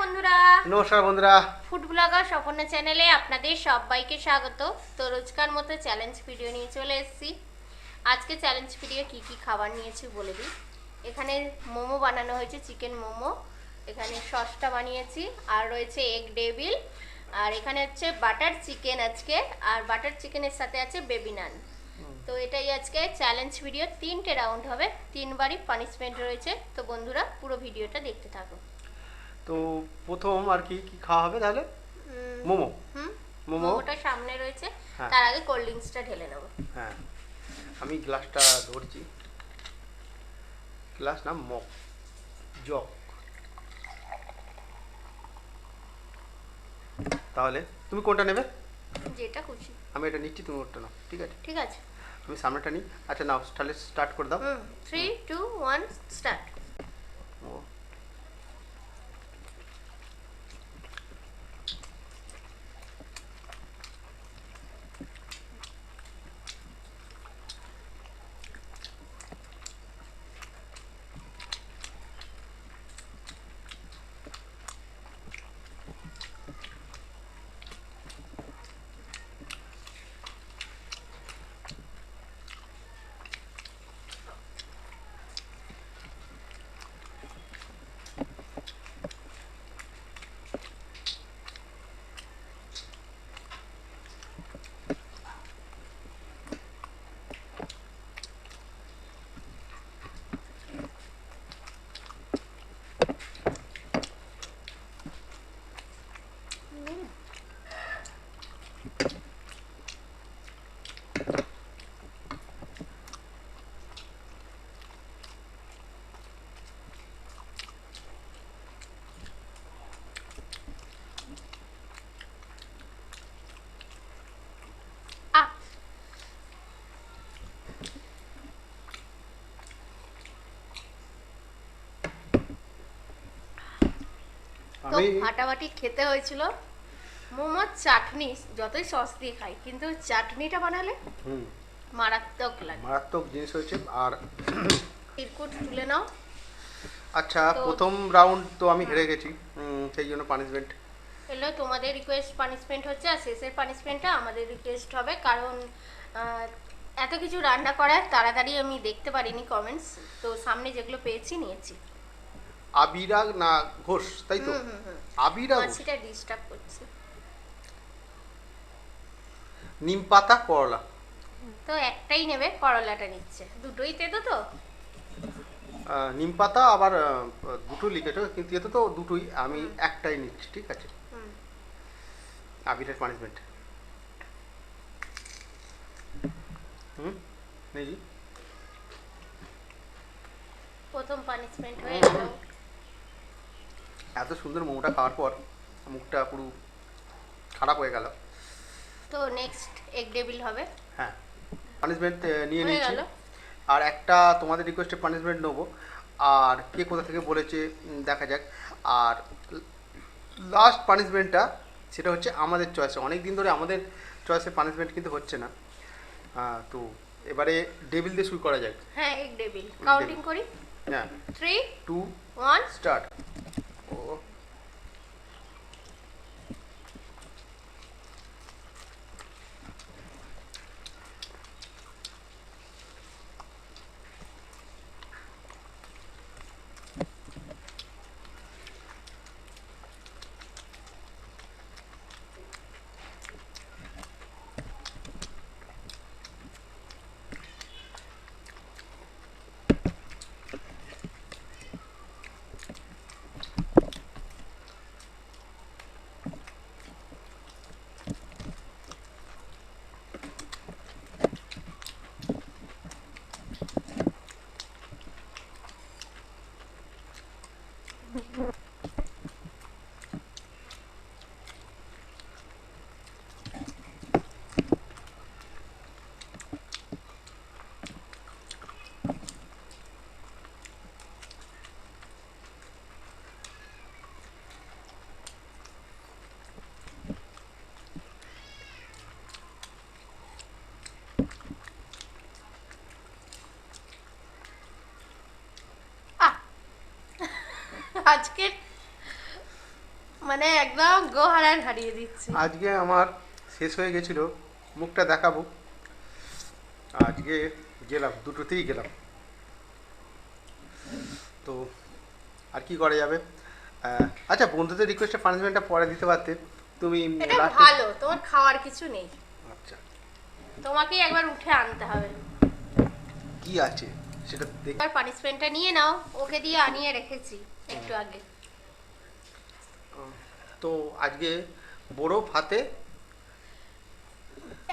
বন্ধুরা, নমস্কার বন্ধুরা। ফুড ব্লগার স্বপনা চ্যানেলে আপনাদের সবাইকে স্বাগত। তো রোজকার মতো চ্যালেঞ্জ ভিডিও নিয়ে চলে এসেছি। আজকে চ্যালেঞ্জ ভিডিও কি কি খাবার নিয়েছি বলে দিই। এখানে মোমো বানানো হয়েছে, চিকেন মোমো। এখানে সসটা বানিয়েছি, আর রয়েছে এগ ডেভিল, আর এখানে হচ্ছে বাটার চিকেন আজকে, আর বাটার চিকেনের সাথে আছে বেবি নান। তো এটাই আজকে চ্যালেঞ্জ ভিডিও। 3টে রাউন্ড হবে, 3বারই পানিশমেন্ট রয়েছে। তো বন্ধুরা পুরো ভিডিওটা দেখতে থাকো। তো প্রথম আর কি কি খাওয়া হবে তাহলে? মোমো। হুম, মোমো। মোমোটা সামনে রয়েছে, হ্যাঁ। তার আগে কোল্ড ড্রিঙ্কসটা ঢেলে নেব। হ্যাঁ, আমি গ্লাসটা ধরছি। গ্লাস না, মগ, জগ। তাহলে তুমি কোনটা নেবে? যেটা খুশি। আমি এটা নিচ্ছি, তুমি ওটা নাও, ঠিক আছে? ঠিক আছে। আমি সামনেটা নিই। আচ্ছা নাও, তাহলে স্টার্ট করে দাও। 3 2 1 স্টার্ট। ও, আ তো আমি ফাটাফাটি খেতে হয়েছিল। মোমোর চাটনি যতই সস দিয়ে খাই, কিন্তু চাটনিটা বানালে হুম, মারাত্মক লাগে। মারাত্মক জিনিস হয়েছে। আর তিরকুট তুলে নাও। আচ্ছা, তো প্রথম রাউন্ড তো আমি হেরে গেছি, সেই জন্য পানিশমেন্ট। এলো তোমাদের রিকোয়েস্ট পানিশমেন্ট হচ্ছে, আর শেষের পানিশমেন্টটা আমাদের রিকোয়েস্ট হবে, কারণ আহ, এত কিছু রান্না করার তাড়াতাড়ি আমি দেখতে পারিনি কমেন্টস, তো সামনে যেগুলো পেয়েছি নিয়েছি। আবিরা না ঘোষ, তাই তো? আবিরা ঘোষ। মাছিটা ডিস্টার্ব করছে। নিম পাতা করলা। তো একটাই নেবে, করলাটা নিচ্ছে। দুটোই তেতো তো। নিম পাতা আবার দুটো লিখেছো, কিন্তু এতে তো দুটোই, আমি একটাই নিচ্ছি, ঠিক আছে? হুম। আবিরের পানিশমেন্ট। হুম, নেই। প্রথম পানিশমেন্ট হয়ে গেল। এত সুন্দর মোমোটা খাওয়ার পর মুখটা পুরো খারাপ হয়ে গেল। তো নেক্সট এগ ডেভিল হবে। হ্যাঁ, পানিশমেন্ট নিয়ে হয়ে নিয়েছি। গেল। আর একটা তোমাদের রিকোয়েস্টে পানিশমেন্ট নেবো, আর কে কোথা থেকে বলেছে দেখা যাক। আর লাস্ট পানিশমেন্টটা সেটা হচ্ছে আমাদের চয়েসে। অনেক দিন ধরে আমাদের চয়েসে পানিশমেন্ট কিন্তু হচ্ছে না। তো এবারে ডেভিল দিয়ে শুরু করা যাক। হ্যাঁ, এগ ডেভিল কাউন্টিং করি। হ্যাঁ, 3 2 1 স্টার্ট। ও, আজকের মানে একদম গোহারান হারিয়ে দিচ্ছে। আজকে আমার শেষ হয়ে গেছিল, মুখটা দেখাবো। আজকে গেলাম, দুটোতেই গেলাম। তো আর কি করা যাবে। আচ্ছা, বন্ধুদের রিকোয়েস্টে পানিশমেন্টটা পরে দিতে পারতে তুমি এটা লাস্টে। ভালো, তোমার খাওয়ার কিছু নেই, আচ্ছা, তোমাকেই একবার উঠে আনতে হবে। কি আছে সেটা দেখ। আর পানিশমেন্টটা নিয়ে নাও, ওকে দিয়ে আনিয়ে রেখেছি একটু আগে। তো আজকে বরফ হাতে,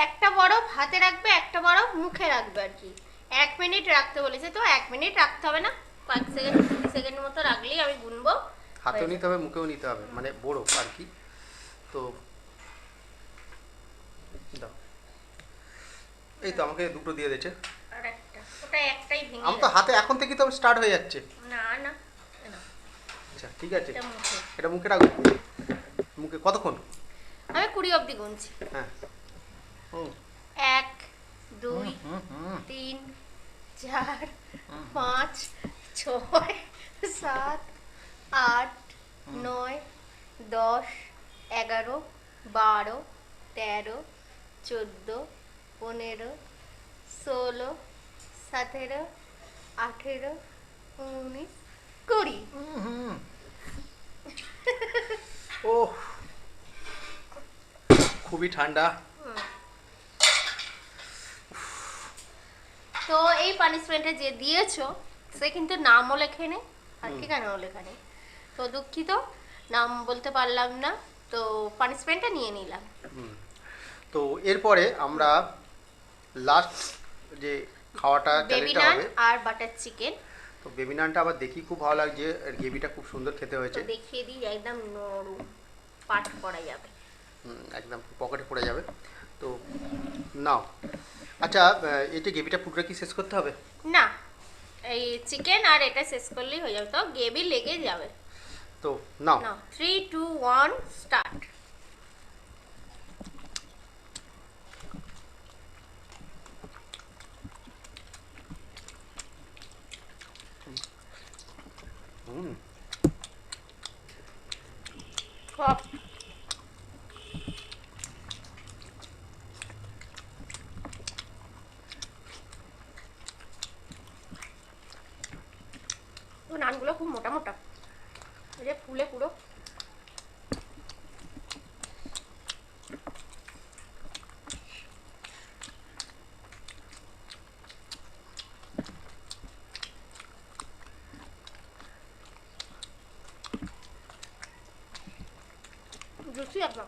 একটা বরফ হাতে রাখবে, একটা বরফ মুখে রাখবে আর কি। 1 মিনিট রাখতে বলেছে, তো 1 মিনিট রাখতে হবে না, কয়েক সেকেন্ড 20 সেকেন্ড মতো রাখলেই আমি গুনবো। হাতেও হয়ে নিতে হবে মুখেও নিতে হবে, মানে বরফ আর কি। তো দাও, এই তো আমাকে দুটো দিয়ে দিয়েছে। আর একটা, ওটা একটাই ভেঙে আমার তো গেছে। হাতে এখন থেকে তো স্টার্ট হয়ে যাচ্ছে। না না, না, আচ্ছা ঠিক আছে, এটা মুখে। এটা মুখে রাখবো। মুখে কতক্ষণ? আমি 20 অবধি গুনছি। হ্যাঁ। হুম 1 2 হুম হুম 3 4 5 6 7 8 9 10 11 12 13 14 15 16 17 18 19 20। হুম। ও, খুবই ঠান্ডা। তো এই পানিশমেন্টে যে দিয়েছো সে কিন্তু নামও লেখেনি আর ঠিকানাও লেখা নেই, তো দুঃখিত, নাম বলতে পারলাম না, তো পানিশমেন্টটা নিয়ে নিলাম। হুম। তো এরপরে আমরা লাস্ট যে খাওয়াটা বেবি চ্যালেঞ্জটা নান হবে। আর বাটার চিকেন। তো বেবি নানটা আবার দেখি খুব ভালো লাগছে, গ্রেভিটা খুব সুন্দর খেতে তো হয়েছে। দেখিয়ে দিই, একদম নরম, পাট করা যাবে। একদম পকেটে পড়ে যাবে। তো নাও। আচ্ছা, এই যে গ্রেভিটা পুরোটা কি শেষ করতে হবে? না, এই চিকেন আর এটা শেষ করলেই হয়ে যাবে, তো গ্রেভি লেগে যাবে। তো নাও। না, 3 2 1 স্টার্ট। হুম সব নানগুলো খুব মোটা মোটা, এই যে ফুলে পুরো। জুসি একদম।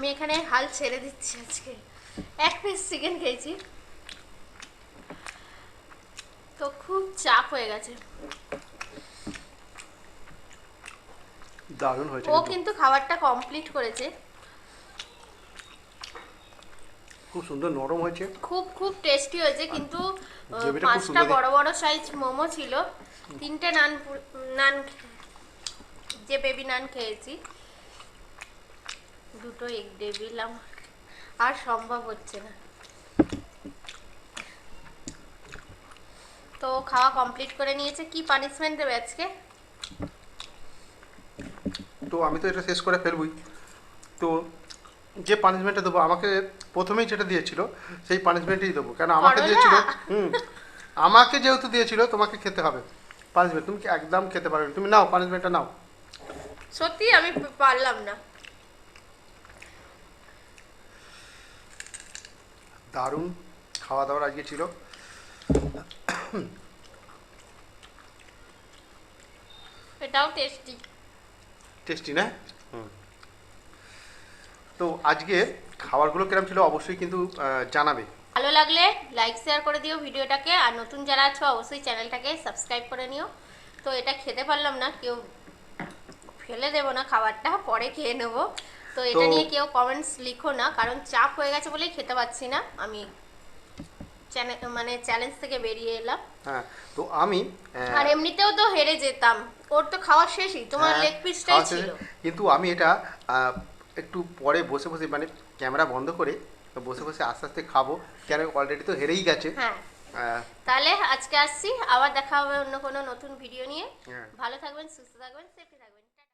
আমি এখানে হাল ছেড়ে দিচ্ছি আজকে, এক পিস চিকেন খেয়েছি তো খুব চাপ হয়ে গেছে। দারুণ হয়েছে ও কিন্তু খাবারটা কমপ্লিট করেছে, খুব সুন্দর নরম হয়েছে, খুব খুব টেস্টি হয়েছে। কিন্তু গ্রেভিটা খুব 5টা সুন্দর। বড় বড় সাইজ মোমো ছিল, 3টে নান যে বেবি নান খেয়েছি, 2টো এগ ডেভিল আমার আর সম্ভব হচ্ছে না। তো খাওয়া কমপ্লিট করে নিয়েছে, কি পানিশমেন্ট দেবে আজকে? তো আমি তো এটা শেষ করে ফেলবই। তো যে পানিশমেন্টটা দেবো, আমাকে প্রথমেই যেটা দিয়েছিল সেই পানিশমেন্টই দেবো, কেন আমাকে করলা? দিয়েছিল। আমাকে যেহেতু দিয়েছিল তোমাকে খেতে হবে পানিশমেন্ট, তুমি কি একদম খেতে পারবে না। তুমি নাও পানিশমেন্টটা নাও। সত্যি আমি পারলাম না। দারুণ খাওয়া দাওয়ার আজকে ছিল। এটাও টেস্টি। টেস্টি না? তো আজকে খাবারগুলো কিরম ছিল অবশ্যই কিন্তু জানাবে। ভালো লাগলে লাইক শেয়ার করে দিও ভিডিওটাকে, আর নতুন যারা আছো অবশ্যই চ্যানেলটাকে সাবস্ক্রাইব করে নিও। তো এটা খেতে পারলাম না, কেউ ফেলে দেবো না, খাবারটা পরে খেয়ে নেবো। তো এটা নিয়ে কেউ কমেন্টস লিখো না, কারণ চাপ হয়ে গেছে বলেই খেতে পাচ্ছি না। আমি চ্যালেঞ্জ থেকে বেরিয়ে এলাম। হ্যাঁ, তো আমি আর এমনিতেও তো হেরে যেতাম, ওর তো খাওয়া শেষই, তোমার লেগ পিসটাই খাওয়া ছিল। শেষে, কিন্তু আমি এটা একটু পরে বসে বসে মানে ক্যামেরা বন্ধ করে বসে বসে আস্তে আস্তে খাবো, কেন অলরেডি তো হেরেই গেছে। হ্যাঁ, তাহলে আজকে আসছি, আবার দেখা হবে অন্য কোনো নতুন ভিডিও নিয়ে। ভালো থাকবেন, সুস্থ থাকবেন, সেফটি থাকবেন।